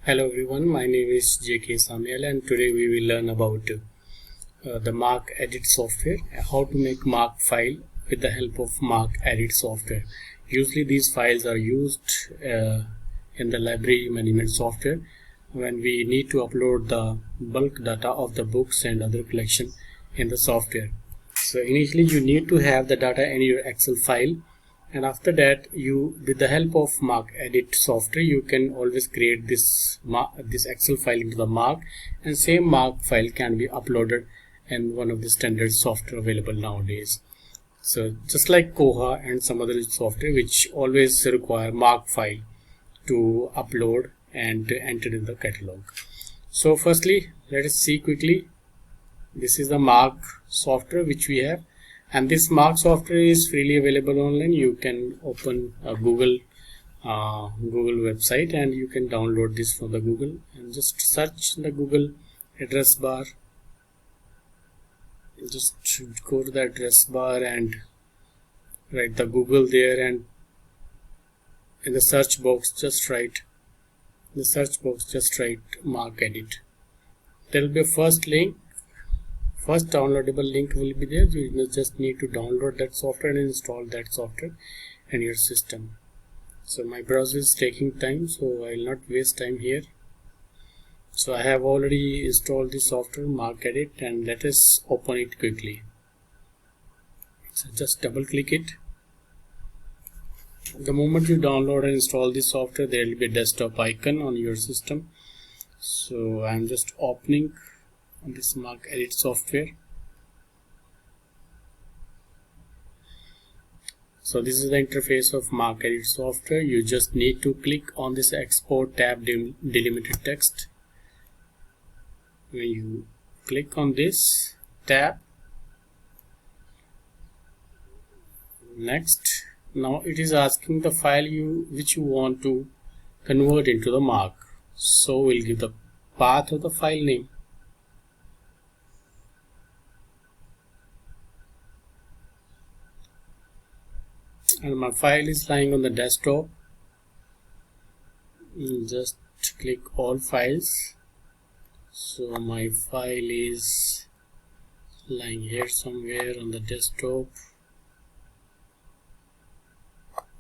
Hello everyone, my name is JK Samuel and today we will learn about the Mark Edit software, how to make Mark file with the help of Mark Edit software. Usually these files are used in the library management software when we need to upload the bulk data of the books and other collection in the software. So initially you need to have the data in your Excel file, and after that you, with the help of Mark Edit software, you can always create this Excel file into the Mark, and same Mark file can be uploaded in one of the standard software available nowadays. So just like Koha and some other software which always require Mark file to upload and to enter in the catalog. So firstly, let us see quickly. This is the Mark software which we have, and this Mark software is freely available online. You can open a Google website and you can download this from the Google, and just search the Google address bar. Just go to the address bar and write the Google there, and in the search box just write Mark Edit. There will be a first downloadable link will be there. You just need to download that software and install that software in your system. So my browser is taking time, so I will not waste time here. So I have already installed the software Mark Edit, and let us open it quickly. So just double click it. The moment you download and install this software, there will be a desktop icon on your system. So I am just opening this Mark Edit software. So this is the interface of Mark Edit software. You just need to click on this export tab delimited text. When you click on this tab, next, now it is asking the file which you want to convert into the Mark. So we'll give the path of the file name. And my file is lying on the desktop. Just click all files. So my file is lying here somewhere on the desktop.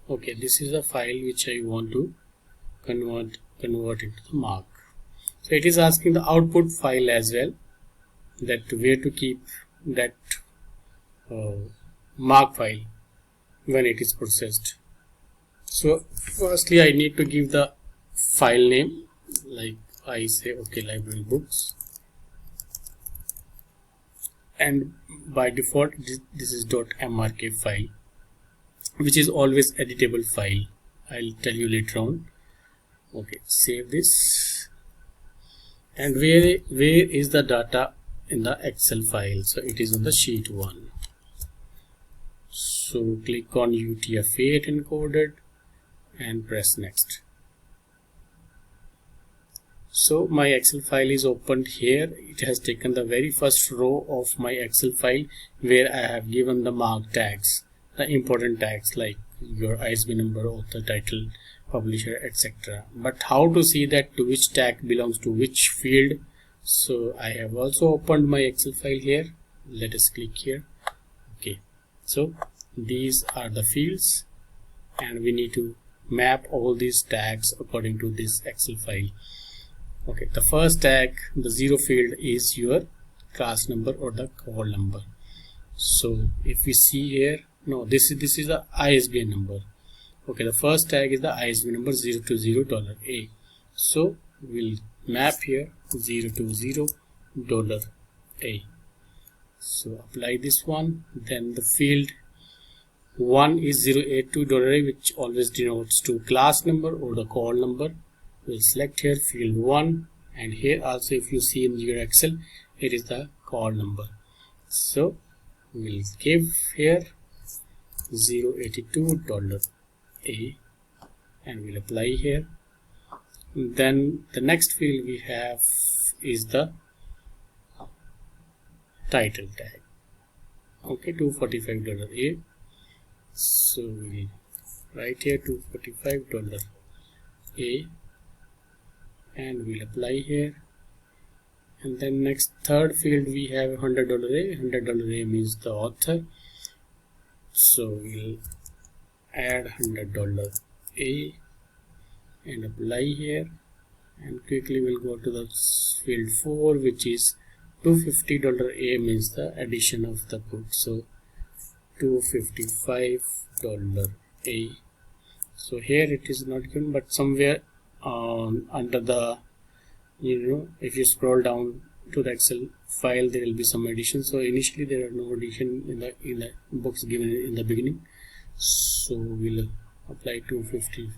Okay, this is the file which I want to convert into the Mark. So it is asking the output file as well, that where to keep that Mark file when it is processed. So firstly I need to give the file name, like I say okay, library books, and by default this is .mrk file, which is always editable file. I'll tell you later on. Okay, save this. And where is the data in the Excel file? So it is on the sheet 1. So click on UTF-8 encoded and press next. So my Excel file is opened here. It has taken the very first row of my Excel file where I have given the Mark tags, the important tags like your ISBN number, author, title, publisher, etc. But how to see that to which tag belongs to which field? So I have also opened my Excel file here. Let us click here. Okay, so these are the fields, and we need to map all these tags according to this Excel file. Okay, the first tag, the 0 field, is your class number or the call number. So if we see here, no, this is the ISBN number. Okay, the first tag is the ISBN number $020A. So we'll map here $020A. So apply this one. Then the field 1 is $082A, which always denotes to class number or the call number. We'll select here field 1, and here also if you see in your Excel, it is the call number. So we'll give here $082A and we'll apply here. Then the next field we have is the title tag. Okay, $245A. So we'll write here $245A and we'll apply here. And then next third field we have $100 A. $100 A means the author, so we'll add $100 A and apply here. And quickly we'll go to the field 4, which is $250 A means the addition of the book, so $255 A. So here it is not given, but somewhere under the, if you scroll down to the Excel file, there will be some addition. So initially there are no addition in the books given in the beginning, so we'll apply $250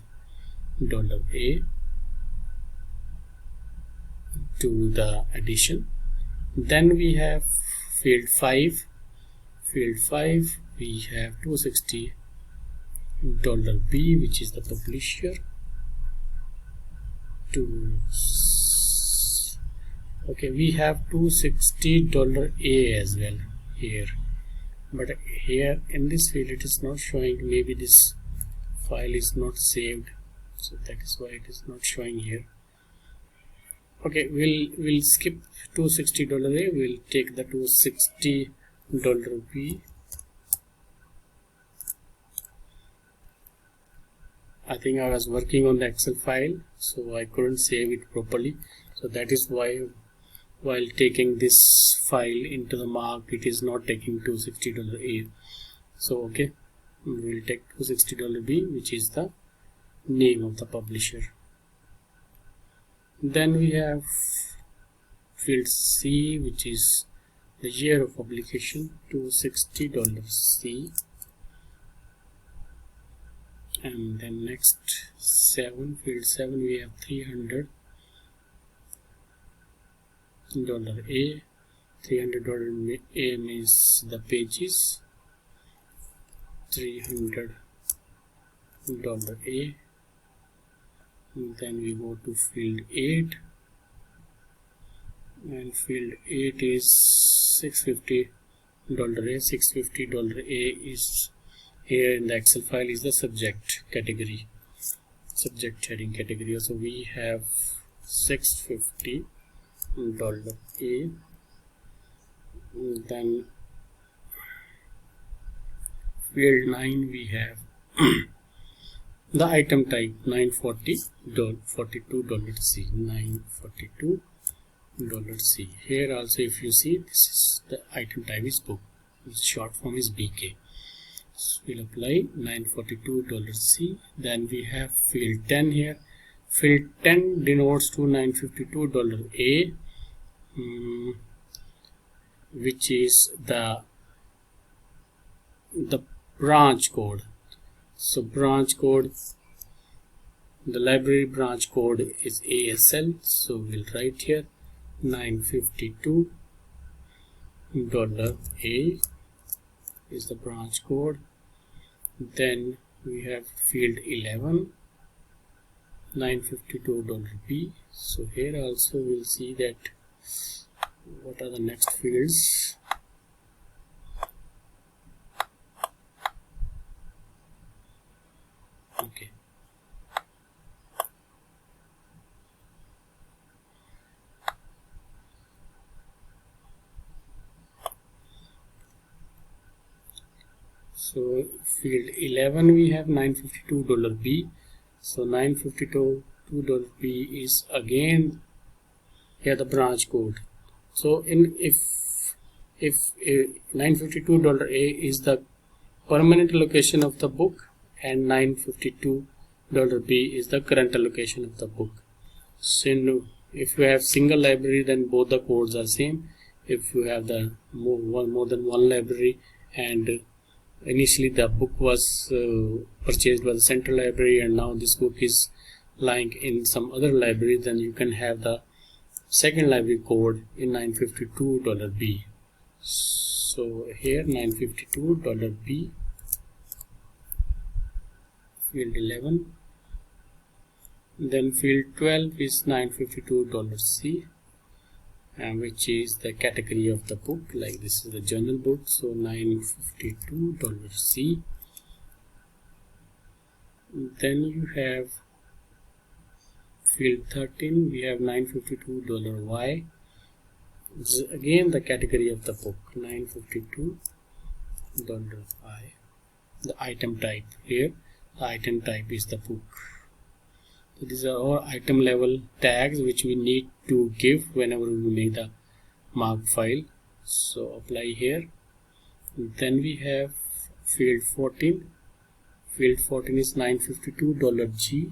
A to the addition. Then we have field 5. Field 5 we have $260 B, which is the publisher. Okay, we have $260 A as well here, but here in this field it is not showing. Maybe this file is not saved, so that is why it is not showing here. Okay, we'll skip $260 A. We'll take the $260 B. I think I was working on the Excel file, so I couldn't save it properly. So that is why while taking this file into the mark, it is not taking $260 A. So okay, we'll take $260 B, which is the name of the publisher. Then we have field C, which is the year of publication, $260 C. And then next field 7, we have $300 A. $300 A means the pages. $300 A. And then we go to field 8, and field 8 is $650 A. $650 A is here in the Excel file is the subject category, subject heading category. So we have $650 A. Then field 9 we have the item type, $942 C. $942 C. Here also, if you see, this is the item type is book. Its short form is BK. So we'll apply $942 C. Then we have field 10 here. Field 10 denotes to $952 A, which is the branch code. So branch code, the library branch code is ASL. So we'll write here $952 A is the branch code. Then we have field 11, $952 B. So here also we'll see that what are the next fields. Okay. So field 11 we have $952 B. So $952 B is again here the branch code. So if $952 A is the permanent allocation of the book, and $952 B is the current allocation of the book. So if you have single library, then both the codes are same. If you have the more than one library, and initially the book was purchased by the central library, and now this book is lying in some other library, then you can have the second library code in $952 B. So here $952 B, field 11. Then field 12 is $952 C, which is the category of the book, like this is the journal book. So $952 C. Then you have field 13 we have $952 This is again the category of the book, $952 the item type. Here the item type is the book. So these are all item level tags which we need to give whenever we make the mark file. So apply here. Then we have field 14. Field 14 is $952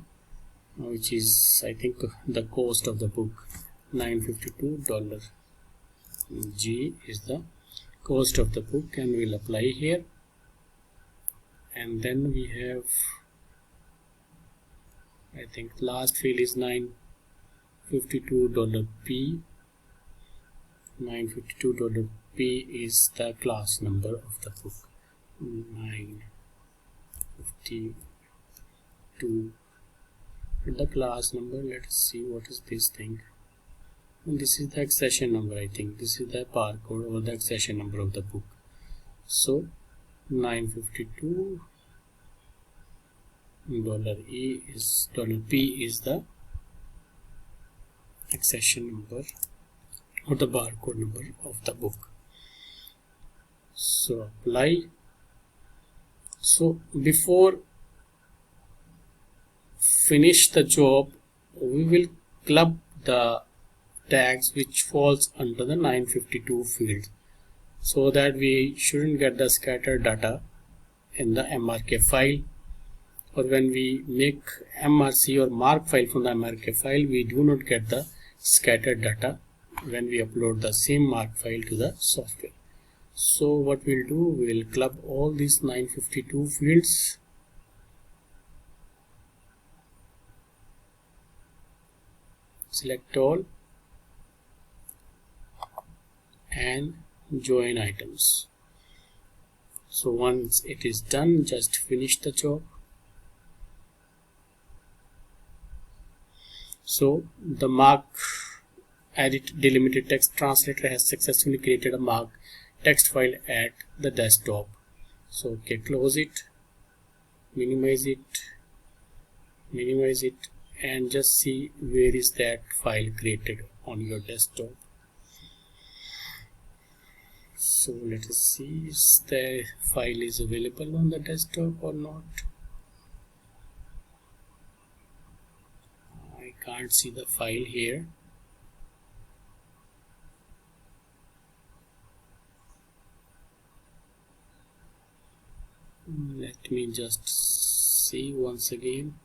which is I think the cost of the book. $952 G is the cost of the book, and we'll apply here. And then we have, I think last field is $952 P. $952 P is the class number of the book. 952 the class number. Let's see what is this thing. And this is the accession number. I think this is the barcode or the accession number of the book. So $952 E is $P is the accession number or the barcode number of the book. So apply. So before finish the job, we will club the tags which falls under the 952 field, so that we shouldn't get the scattered data in the MRK file, or when we make MRC or mark file from the MRK file, we do not get the scattered data when we upload the same mark file to the software. So what we'll do, we'll club all these 952 fields. Select all and join items. So once it is done, just finish the job. So the mark edit delimited text translator has successfully created a mark text file at the desktop. So okay, close it, minimize it, and just see where is that file created on your desktop. So let us see if the file is available on the desktop or not. I can't see the file here. Let me just see once again.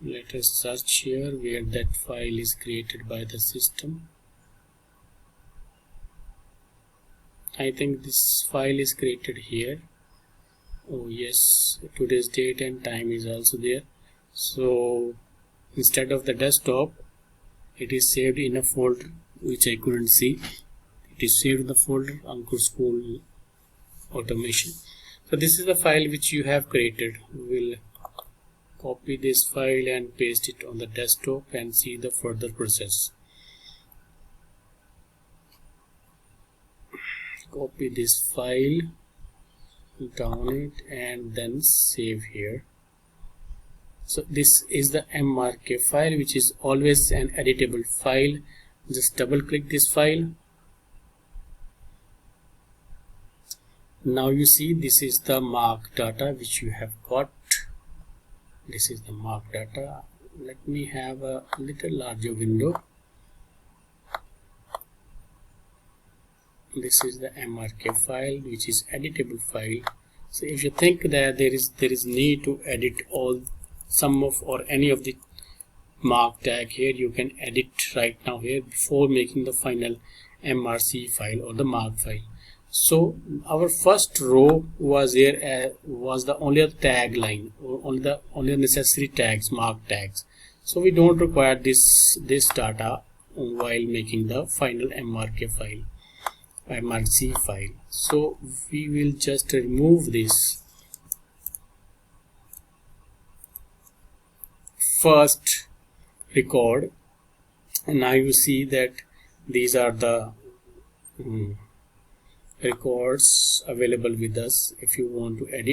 Let us search here where that file is created by the system. I think this file is created here. Oh yes, today's date and time is also there. So instead of the desktop, it is saved in a folder which I couldn't see. It is saved in the folder Ankur School Automation. So this is the file which you have created. We will copy this file and paste it on the desktop and see the further process. Copy this file, down it, and then save here. So this is the MRK file, which is always an editable file. Just double click this file. Now you see this is the mark data which you have got. This is the mark data. Let me have a little larger window. This is the MRK file, which is editable file. So if you think that there is need to edit some of or any of the mark tag here, you can edit right now here before making the final MRC file or the mark file. So our first row was here was the only tag line, or only necessary tags, mark tags. So we don't require this data while making the final MRK file, MRC file. So we will just remove this first record, and now you see that these are the records available with us. If you want to edit